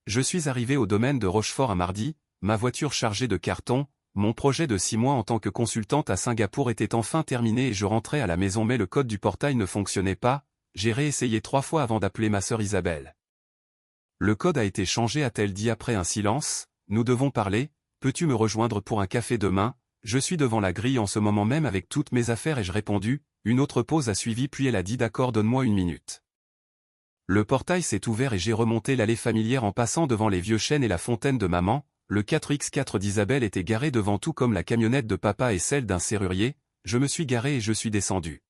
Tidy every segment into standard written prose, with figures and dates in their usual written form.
Je suis arrivé au domaine de Rochefort un mardi, ma voiture chargée de cartons, mon projet de 6 mois en tant que consultante à Singapour était enfin terminé et je rentrais à la maison mais le code du portail ne fonctionnait pas, j'ai réessayé 3 fois avant d'appeler ma sœur Isabelle. Le code a été changé, a-t-elle dit après un silence, nous devons parler, peux-tu me rejoindre pour un café demain, je suis devant la grille en ce moment même avec toutes mes affaires ai-je répondu, une autre pause a suivi puis elle a dit d'accord donne-moi 1 minute. Le portail s'est ouvert et j'ai remonté l'allée familière en passant devant les vieux chênes et la fontaine de maman, le 4x4 d'Isabelle était garé devant tout comme la camionnette de papa et celle d'un serrurier, je me suis garé et je suis descendu.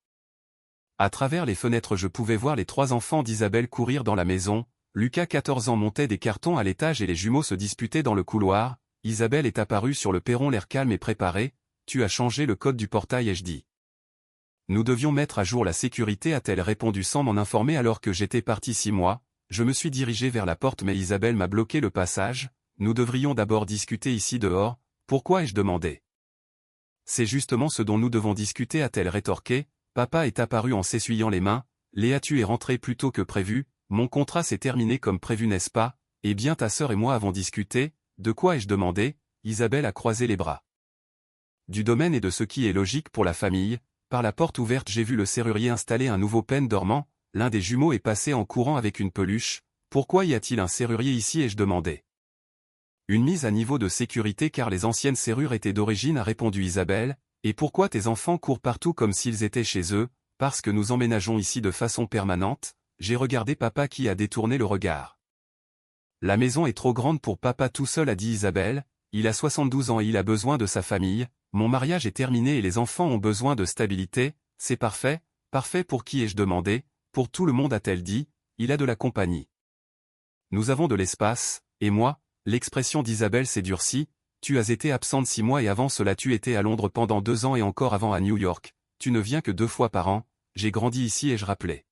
À travers les fenêtres je pouvais voir les 3 enfants d'Isabelle courir dans la maison, Lucas 14 ans montait des cartons à l'étage et les jumeaux se disputaient dans le couloir, Isabelle est apparue sur le perron l'air calme et préparé, tu as changé le code du portail ai-je dit. Nous devions mettre à jour la sécurité a-t-elle répondu sans m'en informer alors que j'étais parti 6 mois, je me suis dirigé vers la porte mais Isabelle m'a bloqué le passage, nous devrions d'abord discuter ici dehors, pourquoi ai-je demandé. C'est justement ce dont nous devons discuter a-t-elle rétorqué, papa est apparu en s'essuyant les mains, Léa tu es rentrée plus tôt que prévu, mon contrat s'est terminé comme prévu n'est-ce pas, eh bien ta sœur et moi avons discuté, de quoi ai-je demandé, Isabelle a croisé les bras. Du domaine et de ce qui est logique pour la famille. Par la porte ouverte j'ai vu le serrurier installer un nouveau pêne dormant, l'un des jumeaux est passé en courant avec une peluche, pourquoi y a-t-il un serrurier ici ai-je demandé. Une mise à niveau de sécurité car les anciennes serrures étaient d'origine a répondu Isabelle, et pourquoi tes enfants courent partout comme s'ils étaient chez eux, parce que nous emménageons ici de façon permanente, j'ai regardé papa qui a détourné le regard. La maison est trop grande pour papa tout seul a dit Isabelle, il a 72 ans et il a besoin de sa famille. Mon mariage est terminé et les enfants ont besoin de stabilité, c'est parfait, parfait pour qui ai-je demandé, pour tout le monde a-t-elle dit, il a de la compagnie. Nous avons de l'espace, et moi, l'expression d'Isabelle s'est durcie, tu as été absente 6 mois et avant cela tu étais à Londres pendant 2 ans et encore avant à New York, tu ne viens que 2 fois par an, j'ai grandi ici ai-je rappelé.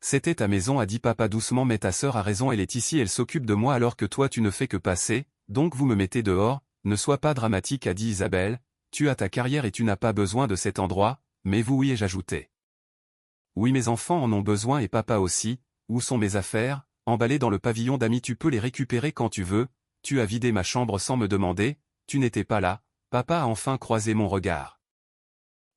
C'était ta maison a dit papa doucement mais ta sœur a raison elle est ici elle s'occupe de moi alors que toi tu ne fais que passer, donc vous me mettez dehors. Ne sois pas dramatique a dit Isabelle, tu as ta carrière et tu n'as pas besoin de cet endroit, mais vous oui ai-je ajouté. Oui mes enfants en ont besoin et papa aussi, où sont mes affaires, emballées dans le pavillon d'amis tu peux les récupérer quand tu veux, tu as vidé ma chambre sans me demander, tu n'étais pas là, papa a enfin croisé mon regard.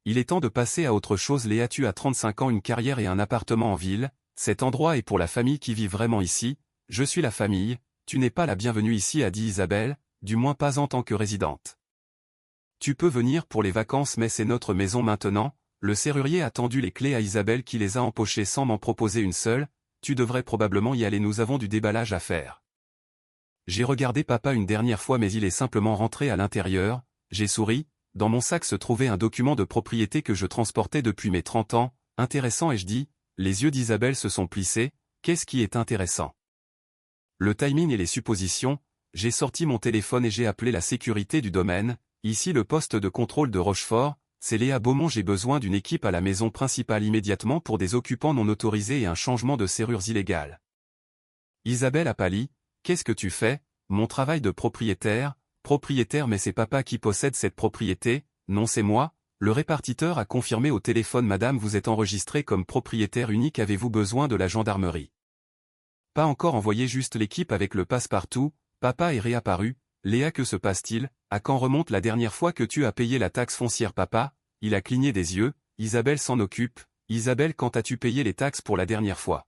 Il est temps de passer à autre chose Léa tu as 35 ans une carrière et un appartement en ville, cet endroit est pour la famille qui vit vraiment ici, je suis la famille, tu n'es pas la bienvenue ici a dit Isabelle, du moins pas en tant que résidente. Tu peux venir pour les vacances mais c'est notre maison maintenant, le serrurier a tendu les clés à Isabelle qui les a empochées sans m'en proposer une seule, tu devrais probablement y aller nous avons du déballage à faire. J'ai regardé papa une dernière fois mais il est simplement rentré à l'intérieur, j'ai souri, dans mon sac se trouvait un document de propriété que je transportais depuis mes 30 ans, intéressant ai-je dit, les yeux d'Isabelle se sont plissés, qu'est-ce qui est intéressant? Le timing et les suppositions. J'ai sorti mon téléphone et j'ai appelé la sécurité du domaine, ici le poste de contrôle de Rochefort, c'est Léa Beaumont j'ai besoin d'une équipe à la maison principale immédiatement pour des occupants non autorisés et un changement de serrures illégales. Isabelle a pâli, qu'est-ce que tu fais, mon travail de propriétaire mais c'est papa qui possède cette propriété, non c'est moi, le répartiteur a confirmé au téléphone madame vous êtes enregistrée comme propriétaire unique avez-vous besoin de la gendarmerie? Pas encore envoyé juste l'équipe avec le passe-partout. Papa est réapparu, Léa que se passe-t-il, à quand remonte la dernière fois que tu as payé la taxe foncière papa, il a cligné des yeux, Isabelle s'en occupe, Isabelle quand as-tu payé les taxes pour la dernière fois?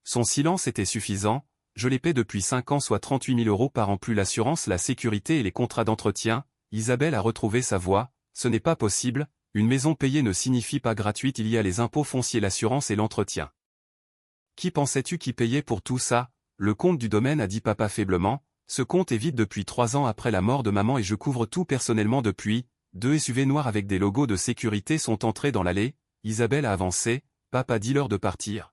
Son silence était suffisant, je les paie depuis 5 ans soit 38 000 € par an plus l'assurance, la sécurité et les contrats d'entretien, Isabelle a retrouvé sa voix, ce n'est pas possible, une maison payée ne signifie pas gratuite il y a les impôts fonciers l'assurance et l'entretien. Qui pensais-tu qui payait pour tout ça? Le compte du domaine a dit papa faiblement, ce compte est vide depuis 3 ans après la mort de maman et je couvre tout personnellement depuis, 2 SUV noirs avec des logos de sécurité sont entrés dans l'allée, Isabelle a avancé, papa dit l'heure de partir.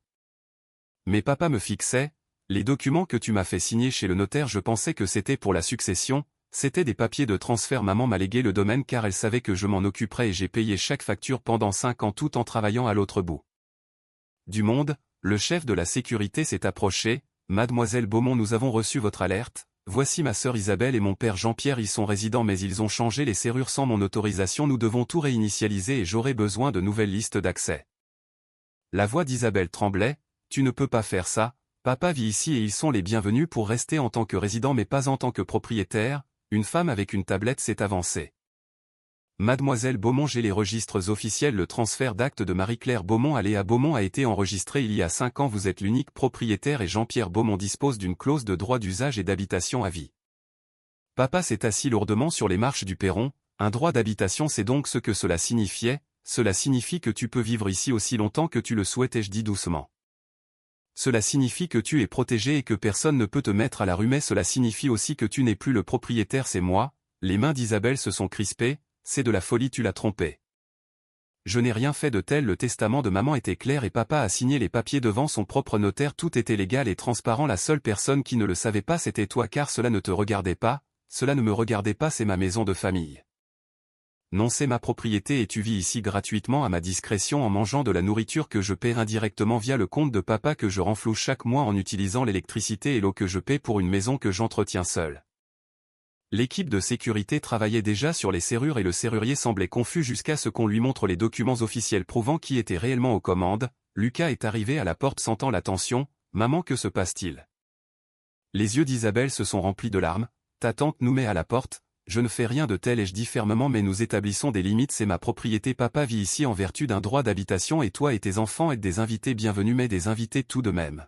Mais papa me fixait, les documents que tu m'as fait signer chez le notaire je pensais que c'était pour la succession, c'était des papiers de transfert maman m'a légué le domaine car elle savait que je m'en occuperais et j'ai payé chaque facture pendant 5 ans tout en travaillant à l'autre bout du monde, le chef de la sécurité s'est approché, Mademoiselle Beaumont nous avons reçu votre alerte, voici ma sœur Isabelle et mon père Jean-Pierre y sont résidents mais ils ont changé les serrures sans mon autorisation nous devons tout réinitialiser et j'aurai besoin de nouvelles listes d'accès. La voix d'Isabelle tremblait, tu ne peux pas faire ça, Papa vit ici et ils sont les bienvenus pour rester en tant que résident mais pas en tant que propriétaire. Une femme avec une tablette s'est avancée. Mademoiselle Beaumont, j'ai les registres officiels. Le transfert d'acte de Marie-Claire Beaumont à Léa Beaumont a été enregistré il y a 5 ans. Vous êtes l'unique propriétaire et Jean-Pierre Beaumont dispose d'une clause de droit d'usage et d'habitation à vie. Papa s'est assis lourdement sur les marches du perron. Un droit d'habitation, c'est donc ce que cela signifiait. Cela signifie que tu peux vivre ici aussi longtemps que tu le souhaites, ai-je dit doucement. Cela signifie que tu es protégé et que personne ne peut te mettre à la rue, mais cela signifie aussi que tu n'es plus le propriétaire, c'est moi. Les mains d'Isabelle se sont crispées. C'est de la folie, tu l'as trompé. Je n'ai rien fait de tel, le testament de maman était clair et papa a signé les papiers devant son propre notaire, tout était légal et transparent. La seule personne qui ne le savait pas c'était toi, car cela ne te regardait pas, cela ne me regardait pas, c'est ma maison de famille. Non, c'est ma propriété et tu vis ici gratuitement à ma discrétion en mangeant de la nourriture que je paie indirectement via le compte de papa que je renfloue chaque mois en utilisant l'électricité et l'eau que je paie pour une maison que j'entretiens seul. L'équipe de sécurité travaillait déjà sur les serrures et le serrurier semblait confus jusqu'à ce qu'on lui montre les documents officiels prouvant qui était réellement aux commandes. Lucas est arrivé à la porte sentant la tension. Maman, que se passe-t-il? Les yeux d'Isabelle se sont remplis de larmes. Ta tante nous met à la porte. Je ne fais rien de tel, et je dis fermement, mais nous établissons des limites, c'est ma propriété. Papa vit ici en vertu d'un droit d'habitation et toi et tes enfants êtes des invités bienvenus, mais des invités tout de même.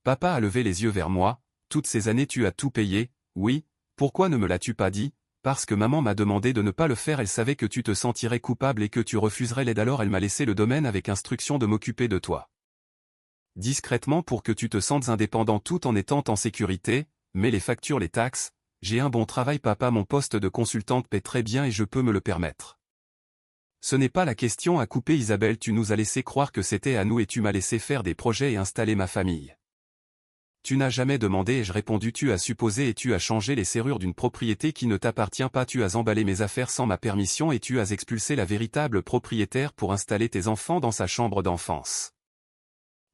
Papa a levé les yeux vers moi. Toutes ces années tu as tout payé, oui. Pourquoi ne me l'as-tu pas dit? Parce que maman m'a demandé de ne pas le faire, elle savait que tu te sentirais coupable et que tu refuserais l'aide, alors elle m'a laissé le domaine avec instruction de m'occuper de toi. Discrètement pour que tu te sentes indépendant tout en étant en sécurité, mais les factures, les taxes, j'ai un bon travail papa, mon poste de consultante paie très bien et je peux me le permettre. Ce n'est pas la question, à couper Isabelle, tu nous as laissé croire que c'était à nous et tu m'as laissé faire des projets et installer ma famille. Tu n'as jamais demandé, ai-je répondu, tu as supposé et tu as changé les serrures d'une propriété qui ne t'appartient pas, tu as emballé mes affaires sans ma permission et tu as expulsé la véritable propriétaire pour installer tes enfants dans sa chambre d'enfance.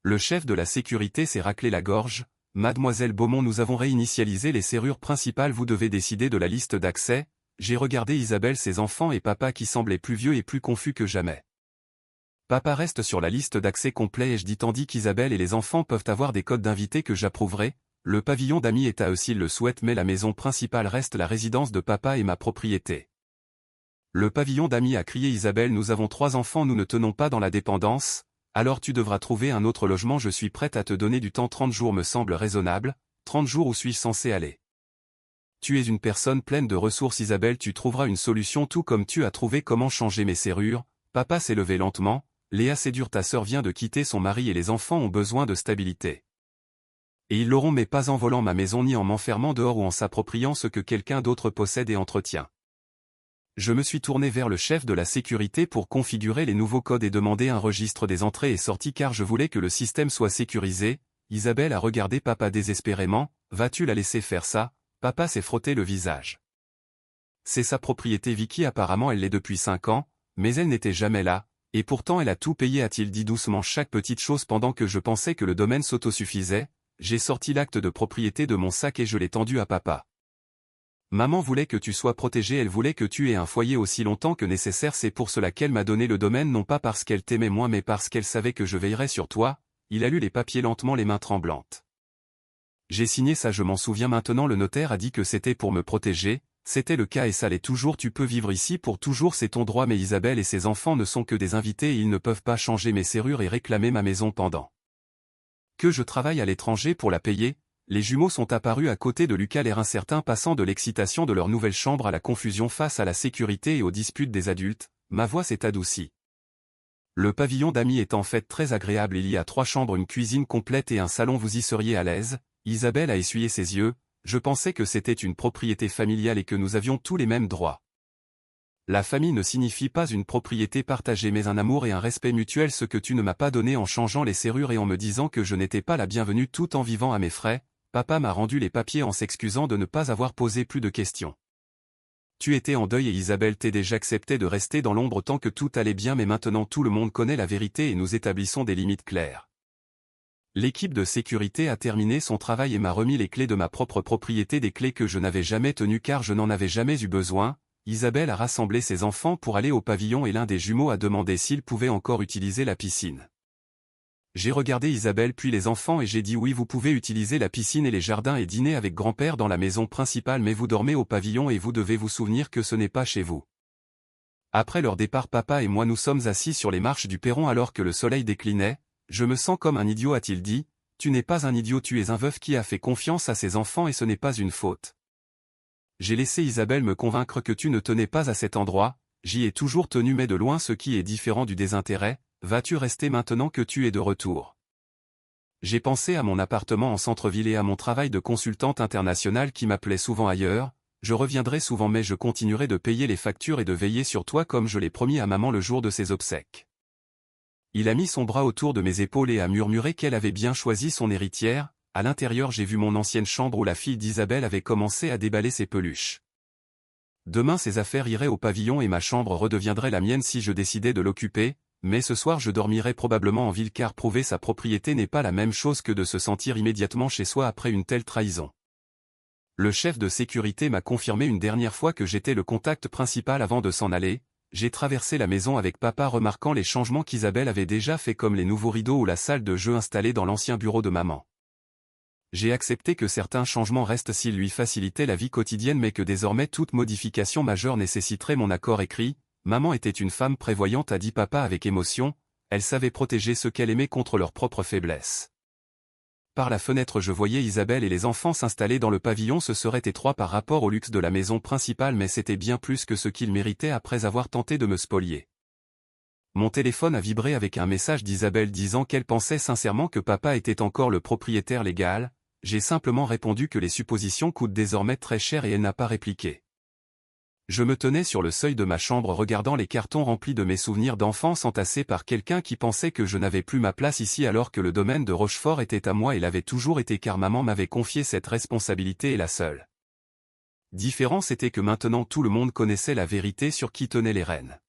Le chef de la sécurité s'est raclé la gorge. Mademoiselle Beaumont, nous avons réinitialisé les serrures principales, vous devez décider de la liste d'accès. J'ai regardé Isabelle, ses enfants et papa qui semblaient plus vieux et plus confus que jamais. Papa reste sur la liste d'accès complet, et je dis, tandis qu'Isabelle et les enfants peuvent avoir des codes d'invités que j'approuverai. Le pavillon d'amis est à eux s'ils le souhaitent, mais la maison principale reste la résidence de papa et ma propriété. Le pavillon d'amis, a crié Isabelle, nous avons 3 enfants, nous ne tenons pas dans la dépendance, alors tu devras trouver un autre logement, je suis prête à te donner du temps, 30 jours me semble raisonnable. 30 jours, où suis-je censé aller? Tu es une personne pleine de ressources Isabelle, tu trouveras une solution tout comme tu as trouvé comment changer mes serrures. Papa s'est levé lentement. Léa, c'est dur, ta sœur vient de quitter son mari et les enfants ont besoin de stabilité. Et ils l'auront, mais pas en volant ma maison ni en m'enfermant dehors ou en s'appropriant ce que quelqu'un d'autre possède et entretient. Je me suis tourné vers le chef de la sécurité pour configurer les nouveaux codes et demander un registre des entrées et sorties car je voulais que le système soit sécurisé. Isabelle a regardé papa désespérément. Vas-tu la laisser faire ça? Papa s'est frotté le visage. C'est sa propriété Vicky, apparemment elle l'est depuis 5 ans, mais elle n'était jamais là. Et pourtant elle a tout payé, a-t-il dit doucement, chaque petite chose. Pendant que je pensais que le domaine s'autosuffisait, j'ai sorti l'acte de propriété de mon sac et je l'ai tendu à papa. Maman voulait que tu sois protégé, elle voulait que tu aies un foyer aussi longtemps que nécessaire, c'est pour cela qu'elle m'a donné le domaine, non pas parce qu'elle t'aimait moins mais parce qu'elle savait que je veillerais sur toi. Il a lu les papiers lentement, les mains tremblantes. J'ai signé ça, je m'en souviens maintenant, le notaire a dit que c'était pour me protéger. C'était le cas et ça l'est toujours, tu peux vivre ici pour toujours, c'est ton droit, mais Isabelle et ses enfants ne sont que des invités et ils ne peuvent pas changer mes serrures et réclamer ma maison pendant que je travaille à l'étranger pour la payer. Les jumeaux sont apparus à côté de Lucas, l'air incertain, passant de l'excitation de leur nouvelle chambre à la confusion face à la sécurité et aux disputes des adultes. Ma voix s'est adoucie. Le pavillon d'amis est en fait très agréable, il y a 3 chambres, une cuisine complète et un salon, vous y seriez à l'aise. Isabelle a essuyé ses yeux. Je pensais que c'était une propriété familiale et que nous avions tous les mêmes droits. La famille ne signifie pas une propriété partagée mais un amour et un respect mutuel, ce que tu ne m'as pas donné en changeant les serrures et en me disant que je n'étais pas la bienvenue tout en vivant à mes frais. Papa m'a rendu les papiers en s'excusant de ne pas avoir posé plus de questions. Tu étais en deuil et Isabelle t'aidait, j'acceptais de rester dans l'ombre tant que tout allait bien, mais maintenant tout le monde connaît la vérité et nous établissons des limites claires. L'équipe de sécurité a terminé son travail et m'a remis les clés de ma propre propriété, des clés que je n'avais jamais tenues car je n'en avais jamais eu besoin. Isabelle a rassemblé ses enfants pour aller au pavillon et l'un des jumeaux a demandé s'il pouvait encore utiliser la piscine. J'ai regardé Isabelle puis les enfants et j'ai dit oui, vous pouvez utiliser la piscine et les jardins et dîner avec grand-père dans la maison principale, mais vous dormez au pavillon et vous devez vous souvenir que ce n'est pas chez vous. Après leur départ, papa et moi nous sommes assis sur les marches du perron alors que le soleil déclinait. Je me sens comme un idiot, a-t-il dit. Tu n'es pas un idiot, tu es un veuf qui a fait confiance à ses enfants et ce n'est pas une faute. J'ai laissé Isabelle me convaincre que tu ne tenais pas à cet endroit. J'y ai toujours tenu, mais de loin, ce qui est différent du désintérêt. Vas-tu rester maintenant que tu es de retour? J'ai pensé à mon appartement en centre-ville et à mon travail de consultante internationale qui m'appelait souvent ailleurs. Je reviendrai souvent, mais je continuerai de payer les factures et de veiller sur toi comme je l'ai promis à maman le jour de ses obsèques. Il a mis son bras autour de mes épaules et a murmuré qu'elle avait bien choisi son héritière. À l'intérieur, j'ai vu mon ancienne chambre où la fille d'Isabelle avait commencé à déballer ses peluches. Demain, ses affaires iraient au pavillon et ma chambre redeviendrait la mienne si je décidais de l'occuper. Mais ce soir je dormirai probablement en ville, car prouver sa propriété n'est pas la même chose que de se sentir immédiatement chez soi après une telle trahison. Le chef de sécurité m'a confirmé une dernière fois que j'étais le contact principal avant de s'en aller. J'ai traversé la maison avec papa, remarquant les changements qu'Isabelle avait déjà fait, comme les nouveaux rideaux ou la salle de jeu installée dans l'ancien bureau de maman. J'ai accepté que certains changements restent s'ils lui facilitaient la vie quotidienne, mais que désormais toute modification majeure nécessiterait mon accord écrit. Maman était une femme prévoyante, a dit papa avec émotion. Elle savait protéger ceux qu'elle aimait contre leurs propres faiblesses. Par la fenêtre, je voyais Isabelle et les enfants s'installer dans le pavillon. Ce serait étroit par rapport au luxe de la maison principale, mais c'était bien plus que ce qu'ils méritaient après avoir tenté de me spolier. Mon téléphone a vibré avec un message d'Isabelle disant qu'elle pensait sincèrement que papa était encore le propriétaire légal. J'ai simplement répondu que les suppositions coûtent désormais très cher et elle n'a pas répliqué. Je me tenais sur le seuil de ma chambre regardant les cartons remplis de mes souvenirs d'enfance entassés par quelqu'un qui pensait que je n'avais plus ma place ici alors que le domaine de Rochefort était à moi et l'avait toujours été, car maman m'avait confié cette responsabilité, et la seule différence était que maintenant tout le monde connaissait la vérité sur qui tenaient les rênes.